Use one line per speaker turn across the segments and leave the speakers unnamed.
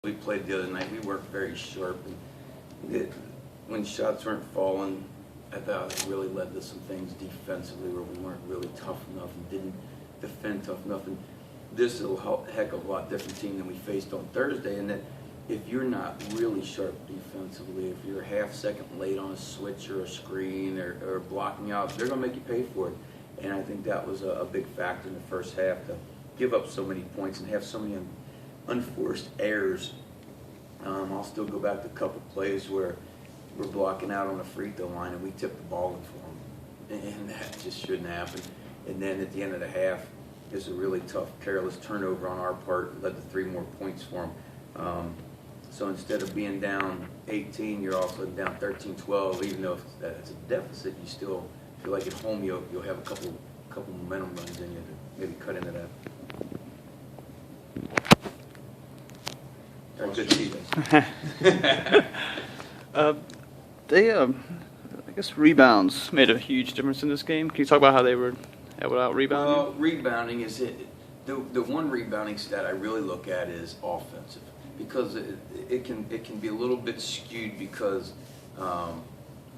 We played the other night. We worked very sharp. And when shots weren't falling, I thought it really led to some things defensively where we weren't really tough enough and didn't defend tough enough. And this is a heck of a lot different team than we faced on Thursday. And that if you're not really sharp defensively, if you're a half second late on a switch or a screen or blocking out, they're going to make you pay for it. And I think that was a big factor in the first half, to give up so many points and have so many unforced errors. I'll still go back to a couple plays where we're blocking out on the free throw line and we tip the ball in for them, and that just shouldn't happen. And then at the end of the half, it's a really tough, careless turnover on our part, led to 3 more points for them. So instead of being down 18, you're all of a sudden down 13-12. Even though it's a deficit, you still feel like at home you'll have a couple momentum runs in you to maybe cut into that. Good defense.
I guess rebounds made a huge difference in this game. Can you talk about how they were out rebounding?
Well, rebounding is it. The one rebounding stat I really look at is offensive, because it can be a little bit skewed because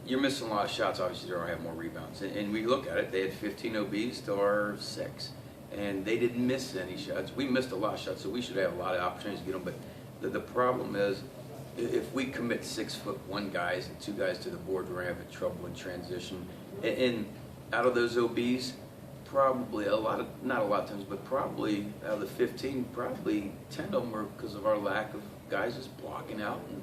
you're missing a lot of shots. Obviously, they don't have more rebounds, and we look at it. They had 15 OBs to our 6, and they didn't miss any shots. We missed a lot of shots, so we should have a lot of opportunities to get them. But the problem is, if we commit 6'1" guys and 2 guys to the board, we're having trouble in transition. And out of those OBs, probably not a lot of times, but probably out of the 15, probably 10 of them are because of our lack of guys just blocking out and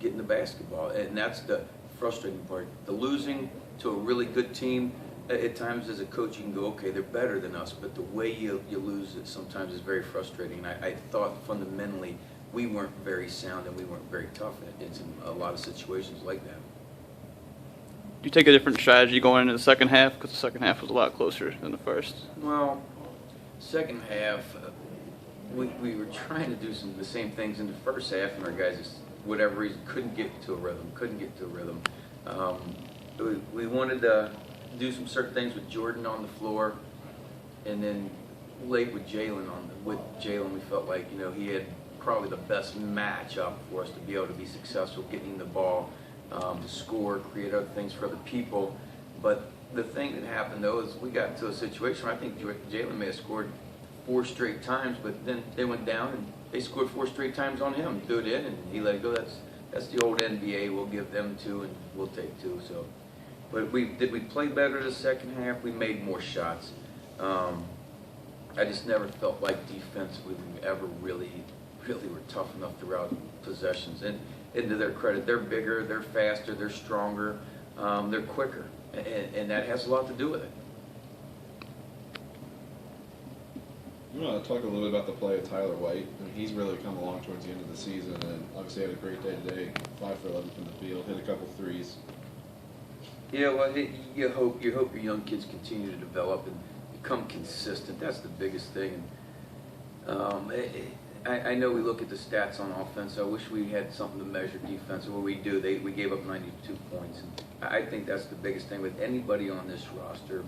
getting the basketball. And that's the frustrating part. The losing to a really good team, at times as a coach you can go, okay, they're better than us, but the way you lose it sometimes is very frustrating. And I thought fundamentally we weren't very sound and we weren't very tough in a lot of situations like that.
Do you take a different strategy going into the second half? Because the second half was a lot closer than the first.
Well, second half, we were trying to do the same things in the first half, and our guys, just, whatever reason, couldn't get to a rhythm. We wanted to do some certain things with Jordan on the floor, and then late with Jalen we felt like, he had probably the best matchup for us to be able to be successful getting the ball, to score, create other things for other people. But the thing that happened though is we got to a situation where I think Jalen may have scored 4 straight times, but then they went down and they scored 4 straight times on him, threw it in, and he let it go. That's the old NBA. We'll give them 2 and we'll take 2. So, but did we play better the second half? We made more shots. I just never felt like defensively we ever really were tough enough throughout possessions. And to their credit, they're bigger, they're faster, they're stronger, they're quicker, and that has a lot to do with it.
You want to talk a little bit about the play of Tyler White? I mean, he's really come along towards the end of the season, and obviously had a great day today. 5 for 11 from the field, hit a couple threes.
Yeah, well, you hope your young kids continue to develop and become consistent. That's the biggest thing. I know we look at the stats on offense. I wish we had something to measure defense. What we do, we gave up 92 points. And I think that's the biggest thing with anybody on this roster.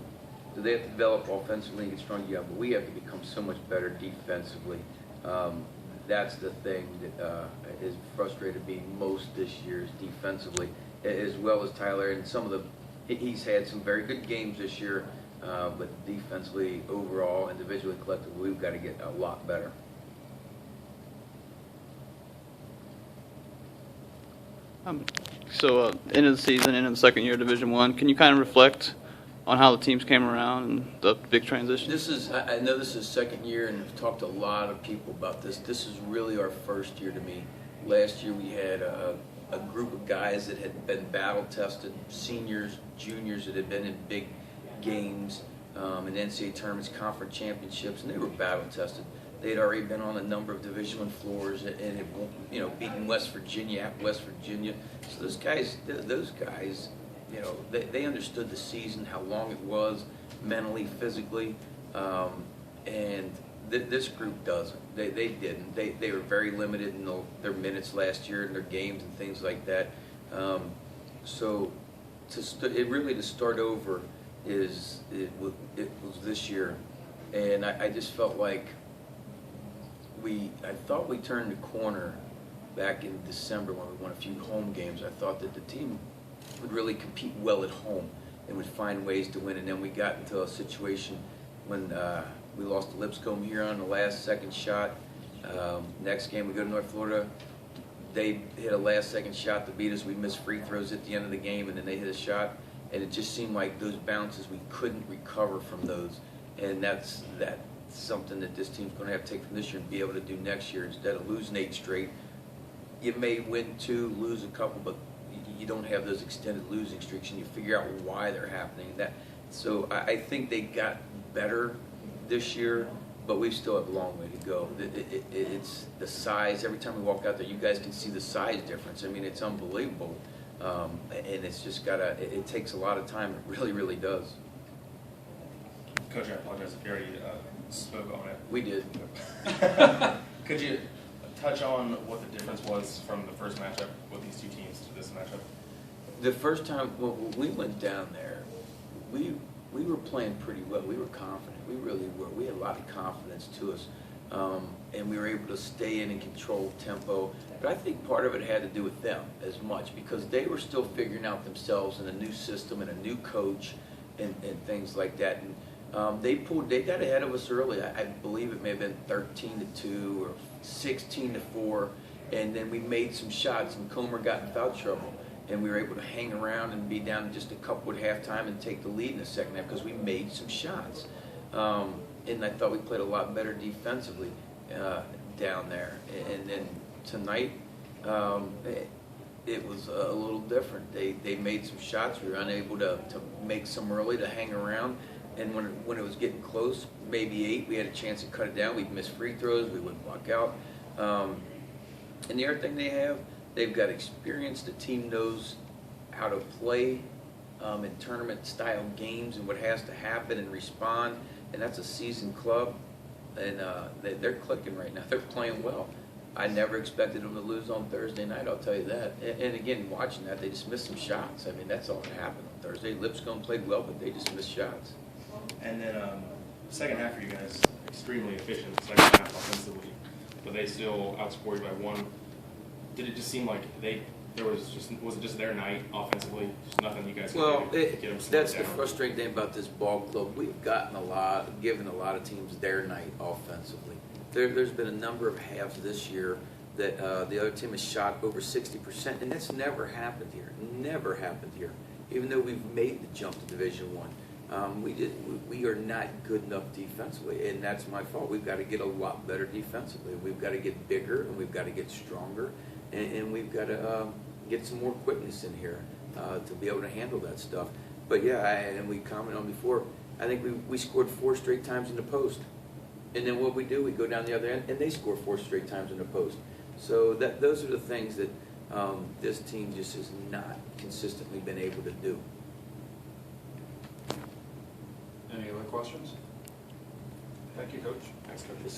Do they have to develop offensively and get strong? Yeah, but we have to become so much better defensively. That's the thing that is frustrated me most this year, is defensively, as well as Tyler. And he's had some very good games this year, but defensively, overall, individually, collectively, we've got to get a lot better.
So end of the season, end of the second year of Division I, can you kind of reflect on how the teams came around and the big transition?
I know this is second year, and I've talked to a lot of people about this. This is really our first year to me. Last year we had a group of guys that had been battle tested, seniors, juniors that had been in big games, in NCAA tournaments, conference championships, and they were battle tested. They'd already been on a number of Division I floors and had, beaten West Virginia. So those guys, they understood the season, how long it was, mentally, physically, and this group doesn't. They didn't. They were very limited in their minutes last year and their games and things like that. So to start over it was this year, and I just felt like I thought we turned the corner back in December when we won a few home games. I thought that the team would really compete well at home and would find ways to win. And then we got into a situation when we lost to Lipscomb here on the last second shot. Next game we go to North Florida. They hit a last second shot to beat us. We missed free throws at the end of the game, and then they hit a shot. And it just seemed like those bounces, we couldn't recover from those. And that's something that this team's going to have to take from this year and be able to do next year. Instead of losing 8 straight, you may win 2, lose a couple, but you don't have those extended losing streaks, and you figure out why they're happening. So I think they got better this year, but we still have a long way to go. It's the size. Every time we walk out there, you guys can see the size difference. I mean, it's unbelievable. And it's just it takes a lot of time. It really, really does.
Coach, I apologize if you already spoke on it.
We did.
Could you touch on what the difference was from the first matchup with these 2 teams to this matchup?
The first time when we went down there, we were playing pretty well. We were confident. We really were. We had a lot of confidence to us. And we were able to stay in and control tempo. But I think part of it had to do with them as much, because they were still figuring out themselves in a new system and a new coach and things like that. And they got ahead of us early. I believe it may have been 13-2 or 16-4. And then we made some shots, and Comer got in foul trouble. And we were able to hang around and be down just a couple at halftime and take the lead in the second half because we made some shots. And I thought we played a lot better defensively down there. And then tonight, it was a little different. They made some shots. We were unable to make some early to hang around. And when it was getting close, maybe 8, we had a chance to cut it down. We'd miss free throws. We wouldn't block out. And the other thing they've got experience. The team knows how to play in tournament-style games and what has to happen and respond. And that's a seasoned club, and they're clicking right now. They're playing well. I never expected them to lose on Thursday night, I'll tell you that. And again, watching that, they just missed some shots. I mean, that's all that happened on Thursday. Lipscomb played well, but they just missed shots.
And then second half for you guys, extremely efficient second half offensively, but they still outscored you by 1. Did it just seem like was it just their night offensively? Just nothing you guys could do to get them slowed
that's
down?
the frustrating thing about this ball club. We've given a lot of teams their night offensively. There's been a number of halves this year that the other team has shot over 60%, and that's never happened here. Never happened here. Even though we've made the jump to Division I, we are not good enough defensively, and that's my fault. We've got to get a lot better defensively. We've got to get bigger, and we've got to get stronger, and we've got to get some more quickness in here to be able to handle that stuff. But yeah, and we commented on before, I think we scored 4 straight times in the post. And then what we do, we go down the other end, and they score 4 straight times in the post. So those are the things that this team just has not consistently been able to do.
Any other questions? Thank you, Coach.
Thanks, Coach.